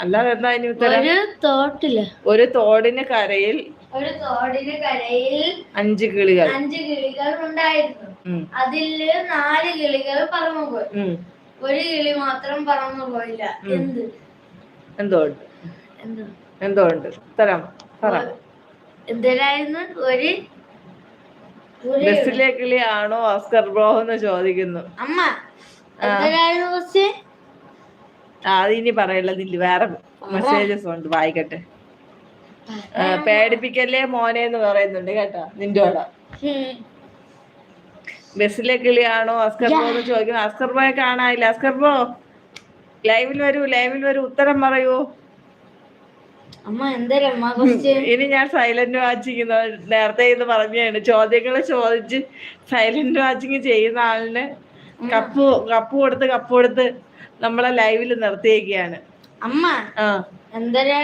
അല്ലാതെ എന്താ ഇനി ഉത്തരം? ഒരു തോടിന് കരയിൽ 5 കിളികൾ ഉണ്ടായിരുന്നു. അതിൽ 4 കിളികൾ പറന്നുപോയി. ഒരു കിളി മാത്രം പറന്നു പോയില്ല. എന്തുകൊണ്ട്? ഉത്തരം പറ. എന്തിനായിരുന്നു? ബസ്സിലെ കിളി ആണോ ഓസ്കർ ബ്രോ എന്ന് ചോദിക്കുന്നു. അമ്മ എന്തിനായിരുന്നു ബസ്? അതിനി പറയല്ല, വേറെ മെസ്സേജസ് ഉണ്ട്, വായിക്കട്ടെ. പേടിപ്പിക്കല്ലേ മോനെ എന്ന് പറയുന്നുണ്ട് കേട്ടോ നിന്റോടാ. ബസ്സിലെ കിളിയാണോ അസ്കർ ബ്രോ എന്ന് ചോദിക്കുന്നു. അസ്കർ ബ്രോയെ കാണാനില്ല. അസ്കർ ബ്രോ ലൈവിൽ വരൂ, ഉത്തരം പറയൂ. ഇനി ഞാൻ സൈലന്റ് വാച്ചിങ് നേരത്തെ ഇത് പറഞ്ഞാണ്, ചോദ്യങ്ങൾ ചോദിച്ച് സൈലന്റ് വാച്ചിങ് ചെയ്യുന്ന ആളിന് കപ്പ് കൊടുത്ത് നമ്മളെ ലൈവിൽ നിർത്തിയേക്കാണ്.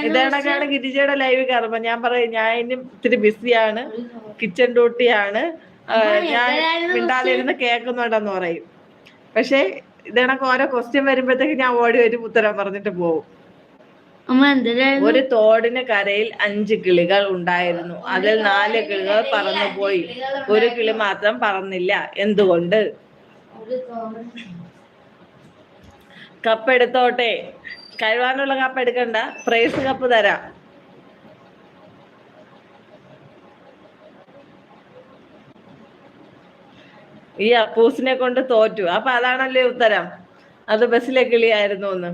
ഇതേണക്കാണ് ഗിരിജയുടെ ലൈവ് കയറുമ്പോ ഞാൻ പറയും ഞാൻ ഇനി ഇത്തിരി ബിസിയാണ്, കിച്ചൺ ഡ്യൂട്ടിയാണ്, ഞാൻ മിണ്ടാതിരുന്ന് കേൾക്കുന്നുണ്ടെന്ന് പറയും. പക്ഷെ ഇതേണക്ക് ഓരോ ക്വസ്റ്റ്യൻ വരുമ്പോഴത്തേക്ക് ഞാൻ ഓടി വരും, ഉത്തരം പറഞ്ഞിട്ട് പോകും. ഒരു തോടിന് കരയിൽ 5 കിളികൾ ഉണ്ടായിരുന്നു. അതിൽ 4 കിളികൾ പറന്നുപോയി. ഒരു കിളി മാത്രം പറന്നില്ല. എന്തുകൊണ്ട്? കപ്പ് എടുത്തോട്ടെ. കഴിവാനുള്ള കപ്പ് എടുക്കണ്ട, പ്രൈസ് കപ്പ് തരാം. ഈ അപ്പൂസിനെ കൊണ്ട് തോറ്റു. അപ്പൊ അതാണല്ലേ ഉത്തരം, അത് ബസ്സിലെ കിളിയായിരുന്നു എന്ന്.